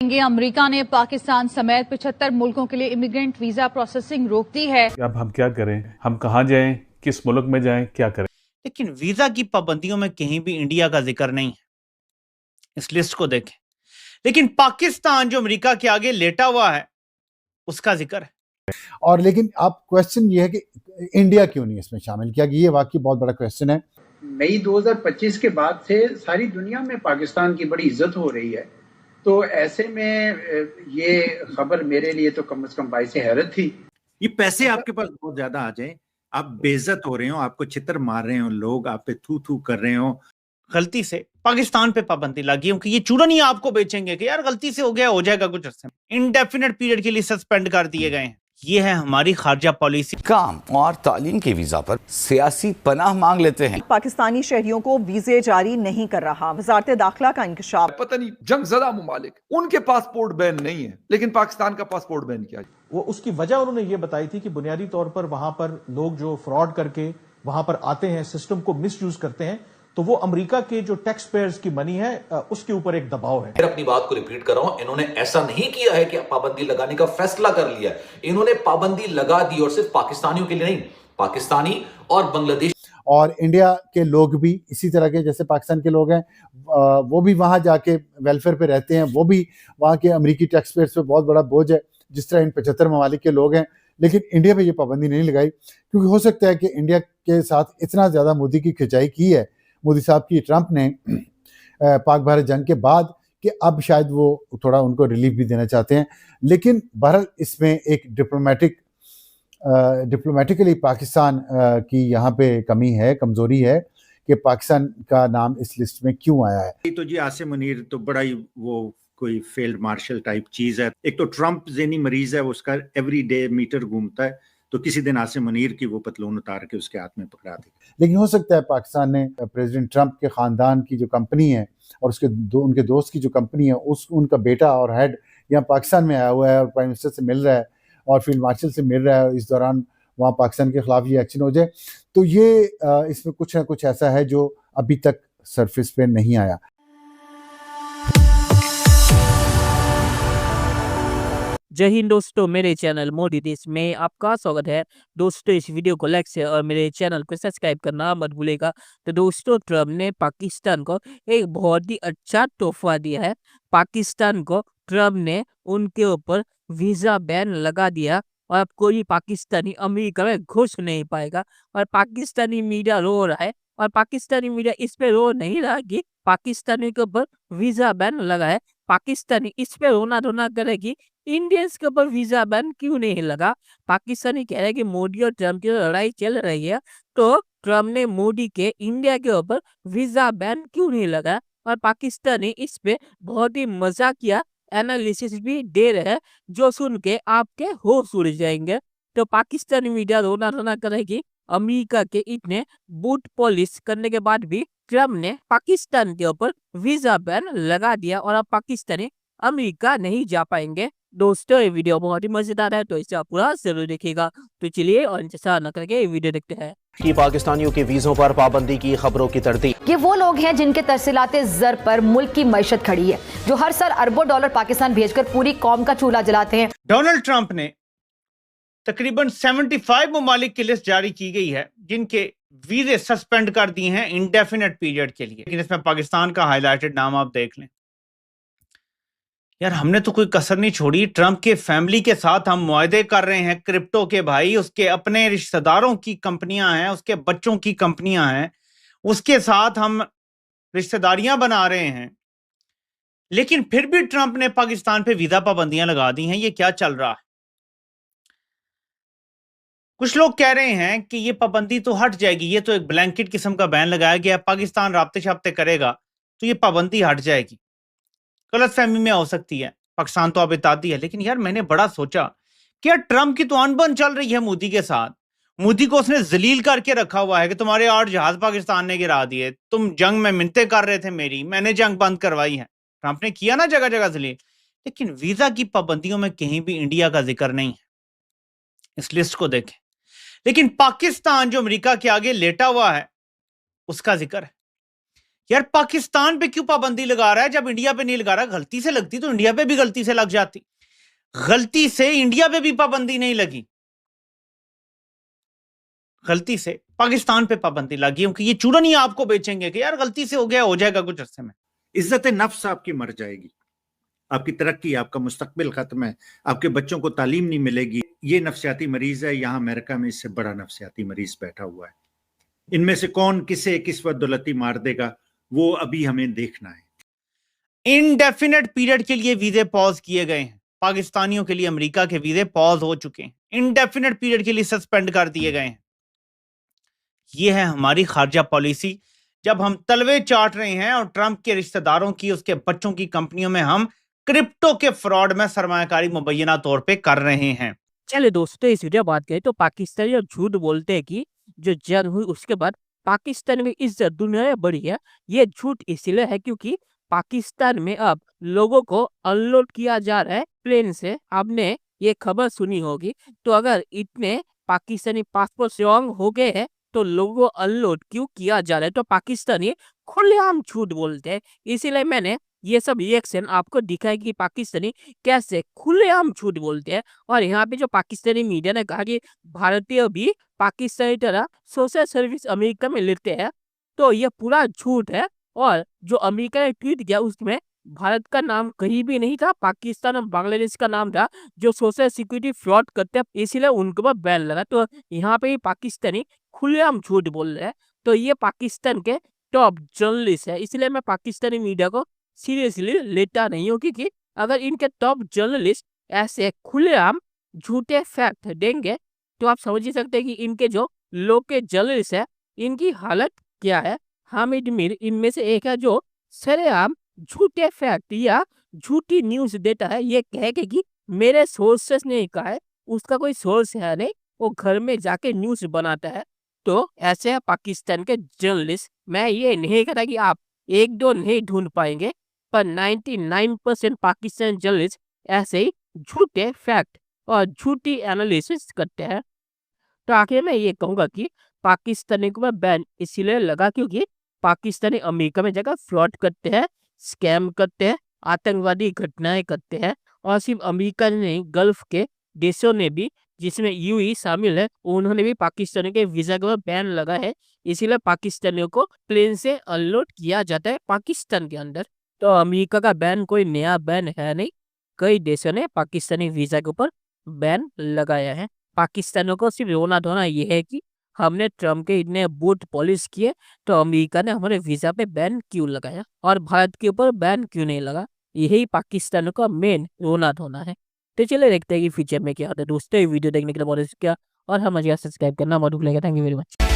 America ने पाकिस्तान समेत 75 मुल्कों के लिए इमिग्रेंट वीजा प्रोसेसिंग रोक दी है। अब हम क्या करें? हम कहाँ जाएं? किस मुल्क में जाएं? क्या करें? लेकिन वीजा की पाबंदियों में कहीं भी इंडिया का जिक्र नहीं है। इस लिस्ट को देखें, लेकिन पाकिस्तान जो अमेरिका के आगे लेटा हुआ है उसका जिक्र है। और लेकिन आप क्वेश्चन ये है कि इंडिया क्यों नहीं इसमें शामिल किया? ये वाकई बहुत बड़ा क्वेश्चन है। मई 2025 के बाद से सारी दुनिया में पाकिस्तान की बड़ी इज्जत हो रही है, तो ऐसे में ये खबर मेरे लिए तो कम से कम बाइस हैरत थी। ये पैसे आपके पास बहुत ज्यादा आ जाए, आप बेइज्जत हो रहे हो, आपको छितर मार रहे हो लोग, आप पे थू थू कर रहे हो, गलती से पाकिस्तान पे पाबंदी लगी क्योंकि ये चूरन ही आपको बेचेंगे कि यार गलती से हो गया, हो जाएगा कुछ अर्से में। इंडेफिनेट पीरियड के लिए सस्पेंड कर दिए गए हैं। ये है हमारी खारजा पॉलिसी। काम और तालीम के वीजा पर सियासी पनाह मांग लेते हैं। पाकिस्तानी शहरियों को वीजे जारी नहीं कर रहा, वजारत दाखिला का इंकशाफ। पता नहीं जंगजदा मुमालिक उनके पासपोर्ट बैन नहीं है, लेकिन पाकिस्तान का पासपोर्ट बैन किया। वो उसकी वजह उन्होंने ये बताई थी कि बुनियादी तौर पर वहां पर लोग जो फ्रॉड करके वहां पर आते हैं, सिस्टम को मिसयूज करते हैं, तो वो अमेरिका के जो टैक्स पेयर्स की मनी है उसके ऊपर एक दबाव है। फिर अपनी बात को रिपीट कर रहा हूं, इन्होंने ऐसा नहीं किया है कि पाबंदी लगाने का फैसला कर लिया, इन्होंने पाबंदी लगा दी, और सिर्फ पाकिस्तानियों के लिए नहीं, पाकिस्तानी और बांग्लादेश और इंडिया के लोग भी इसी तरह के, जैसे पाकिस्तान के लोग हैं वो भी वहां जाके वेलफेयर पे रहते हैं, वो भी वहां के अमेरिकी टैक्स पेयर्स पे बहुत बड़ा बोझ है, जिस तरह इन 75 ममालिक के लोग हैं। लेकिन इंडिया पे ये पाबंदी नहीं लगाई, क्योंकि हो सकता है कि इंडिया के साथ इतना ज़्यादा मोदी की खिंचाई की है मोदी साहब की, ट्रंप ने पाक भारत जंग के बाद, कि अब शायद वो थोड़ा उनको रिलीफ भी देना चाहते हैं। लेकिन बहरहाल इसमें एक डिप्लोमेटिकली पाकिस्तान की यहाँ पे कमी है, कमज़ोरी है कि पाकिस्तान का नाम इस लिस्ट में क्यों आया है। तो जी आसिम मुनीर तो बड़ा ही वो कोई फील्ड मार्शल टाइप चीज है। एक तो ट्रंप ज़हनी मरीज है, उसका एवरीडे मीटर घूमता है, तो किसी दिन आसिम मुनीर की वो पतलून उतार के उसके हाथ में पकड़ा दी। लेकिन हो सकता है पाकिस्तान ने प्रेसिडेंट ट्रंप के ख़ानदान की जो कंपनी है और उनके दोस्त की जो कंपनी है, उनका बेटा और हेड यहाँ पाकिस्तान में आया हुआ है और प्राइम मिनिस्टर से मिल रहा है और फील्ड मार्शल से मिल रहा है, इस दौरान वहाँ पाकिस्तान के खिलाफ ये एक्शन हो जाए, तो ये इसमें कुछ ना कुछ ऐसा है जो अभी तक सरफेस पे नहीं आया। जय हिंद दोस्तों, मेरे चैनल मोदी देश में आपका स्वागत है। दोस्तों इस वीडियो को लाइक शेयर और मेरे चैनल को सब्सक्राइब करना मत भूलेगा। तो दोस्तों ट्रम्प ने पाकिस्तान को एक बहुत ही अच्छा तोहफा दिया है। पाकिस्तान को ट्रम्प ने उनके ऊपर वीजा बैन लगा दिया और अब कोई पाकिस्तानी अमेरिका में घुस नहीं पाएगा। और पाकिस्तानी मीडिया रो रहा है और पाकिस्तानी मीडिया इस पे रो नहीं रहा कि पाकिस्तानी के ऊपर वीजा बैन लगा है। पाकिस्तानी इस पे रोना धोना करेगी इंडियंस के ऊपर वीजा बैन क्यों नहीं लगा। पाकिस्तानी कह रहे हैं कि मोदी और ट्रम्प की लड़ाई चल रही है, तो ट्रम्प ने मोदी के इंडिया के ऊपर वीजा बैन क्यों नहीं लगा। और पाकिस्तानी इस पे बहुत ही मजाकिया एनालिसिस भी दे रहे हैं, जो सुन के आपके होश उड़ जाएंगे। तो पाकिस्तानी मीडिया रोना रोना करेगी अमेरिका के इतने बूट पॉलिश करने के बाद भी ट्रम्प ने पाकिस्तान के ऊपर वीजा बैन लगा दिया और अब पाकिस्तानी अमेरिका नहीं जा पाएंगे। दोस्तों ये वीडियो बहुत ही मजेदार है, तो इसे आप पूरा जरूर देखिएगा। तो चलिए और इंतजार न करके ये वीडियो देखते हैं। कि पाकिस्तानियों के वीजों पर पाबंदी की खबरों की तरतीब। ये वो लोग हैं जिनके तरसीलाते ज़र पर मुल्क की मईशत खड़ी है, जो हर साल अरबों डॉलर पाकिस्तान भेजकर पूरी कौम का चूल्हा जलाते हैं। डोनाल्ड ट्रंप ने तकरीबन 75 ममालिक की लिस्ट जारी की गई है जिनके वीजे सस्पेंड कर दिए हैं इंडेफिनेट पीरियड के लिए। लेकिन इसमें पाकिस्तान का हाईलाइटेड नाम आप देख लें। यार हमने तो कोई कसर नहीं छोड़ी। ट्रंप के फैमिली के साथ हम मुआहदे कर रहे हैं क्रिप्टो के, भाई उसके अपने रिश्तेदारों की कंपनियां हैं, उसके बच्चों की कंपनियां हैं, उसके साथ हम रिश्तेदारियां बना रहे हैं। लेकिन फिर भी ट्रंप ने पाकिस्तान पे वीजा पाबंदियां लगा दी हैं। ये क्या चल रहा है? कुछ लोग कह रहे हैं कि ये पाबंदी तो हट जाएगी, ये तो एक ब्लैंकेट किस्म का बैन लगाया गया, पाकिस्तान राब्ते शाब्ते करेगा तो ये पाबंदी हट जाएगी। गलत फहमी में हो सकती है, पाकिस्तान तो अब इत्तेहादी है। लेकिन यार मैंने बड़ा सोचा कि यार ट्रंप की तो अनबन चल रही है मोदी के साथ। मोदी को उसने जलील करके रखा हुआ है कि तुम्हारे 8 जहाज पाकिस्तान ने गिरा दिए, तुम जंग में मिन्नतें कर रहे थे मेरी, मैंने जंग बंद करवाई है। ट्रंप ने किया ना जगह जगह जलील। लेकिन वीजा की पाबंदियों में कहीं भी इंडिया का जिक्र नहीं है। इस लिस्ट को देखें, लेकिन पाकिस्तान जो अमेरिका के आगे लेटा हुआ है उसका जिक्र है। यार पाकिस्तान पे क्यों पाबंदी लगा रहा है जब इंडिया पे नहीं लगा रहा? गलती से लगती तो इंडिया पे भी गलती से लग जाती। गलती से इंडिया पे भी पाबंदी नहीं लगी, गलती से पाकिस्तान पे पाबंदी लगी, क्योंकि ये चूरन ही आपको बेचेंगे कि यार गलती से हो गया, हो जाएगा कुछ अरसे में। इज्जत नफ्स आपकी मर जाएगी, आपकी तरक्की, आपका मुस्तकबिल खत्म है, आपके बच्चों को तालीम नहीं मिलेगी। ये नफ्सियाती मरीज है, यहाँ अमेरिका में इससे बड़ा नफ्सियाती मरीज बैठा हुआ है। इनमें से कौन किसे किस वक्त दौलती मार देगा वो अभी हमें देखना है। इनडेफिनेट पीरियड के लिए वीजे पॉज किए गए हैं, पाकिस्तानियों के लिए अमेरिका के वीजे पॉज हो चुके हैं, इनडेफिनेट पीरियड के लिए सस्पेंड कर दिए गए हैं। ये है हमारी खारजा पॉलिसी। जब हम तलवे चाट रहे हैं और ट्रंप के रिश्तेदारों की, उसके बच्चों की कंपनियों में हम क्रिप्टो के फ्रॉड में सरमायाकारी मुबैना तौर पे कर रहे हैं। चलिए दोस्तों, इस वीडियो बात करें तो पाकिस्तानी जब झूठ बोलते हैं कि जो जंग हुई उसके बाद पाकिस्तान में इज्जत दुनिया में बढ़ी है, ये झूठ इसलिए है क्योंकि पाकिस्तान में अब लोगों को अनलोड किया जा रहा है प्लेन से। आपने ये खबर सुनी होगी। तो अगर इतने पाकिस्तानी पासपोर्ट रॉन्ग हो गए हैं तो लोगों को अनलोड क्यों किया जा रहा है? तो पाकिस्तानी खुलेआम झूठ बोलते हैं। इसीलिए मैंने ये सब रिएक्शन आपको दिखाया कि पाकिस्तानी कैसे खुलेआम झूठ बोलते हैं। और यहाँ पे जो पाकिस्तानी मीडिया ने कहा कि भारतीय भी पाकिस्तानी तरह सोशल सर्विस अमेरिका में लेते हैं, तो ये पूरा झूठ है। और जो अमेरिका ने ट्वीट किया उसमें भारत का नाम कहीं भी नहीं था, पाकिस्तान और बांग्लादेश का नाम था जो सोशल सिक्योरिटी फ्रॉड करते हैं, इसीलिए उनके ऊपर बैन लगा। तो यहाँ पे पाकिस्तानी खुलेआम झूठ बोल रहे हैं। तो ये पाकिस्तान के टॉप जर्नलिस्ट है, इसलिए मैं पाकिस्तानी मीडिया को सीरियसली लेता नहीं हूँ, क्योंकि अगर इनके टॉप जर्नलिस्ट ऐसे खुलेआम झूठे फैक्ट देंगे तो आप समझ ही सकते हैं कि इनके जो लोकल जर्नलिस्ट है इनकी हालत क्या है। हामिद मीर इनमें से एक है जो सरेआम झूठे फैक्ट या झूठी न्यूज देता है, ये कह के कि मेरे सोर्सेस ने कहा है, उसका कोई सोर्स है नहीं, वो घर में जाके न्यूज बनाता है। तो ऐसे है पाकिस्तान के जर्नलिस्ट। मैं ये नहीं कहता कि आप एक दो नहीं ढूंढ पाएंगे, पर 99% पाकिस्तान जर्नलिस्ट ऐसे ही झूठे फैक्ट और झूठी एनालिसिस करते हैं। तो आखिर में ये कहूँगा कि पाकिस्तानी को बैन इसीलिए लगा क्योंकि पाकिस्तानी अमेरिका में जाकर फ्रॉड करते हैं, स्कैम करते हैं, आतंकवादी घटनाएं करते हैं। और सिर्फ अमेरिका नहीं, गल्फ के देशों ने भी, जिसमें यूएई शामिल है, उन्होंने भी पाकिस्तानी के वीजा के ऊपर बैन लगा है। इसीलिए पाकिस्तानियों को प्लेन से अनलोड किया जाता है पाकिस्तान के अंदर। तो अमेरिका का बैन कोई नया बैन है नहीं, कई देशों ने पाकिस्तानी वीजा के ऊपर बैन लगाया है। पाकिस्तानियों को सिर्फ रोना धोना ये है कि हमने ट्रम्प के इतने बूट पॉलिश किए तो अमेरिका ने हमारे वीजा पे बैन क्यों लगाया और भारत के ऊपर बैन क्यों नहीं लगा। यही पाकिस्तान का मेन रोना धोना है। तो चलिए देखते हैं कि फ्यूचर में क्या होता है। दोस्तों वीडियो देखने के लिए बहुत शुक्रिया और हमारे सब्सक्राइब करना मत भूलिएगा। Thank you very much.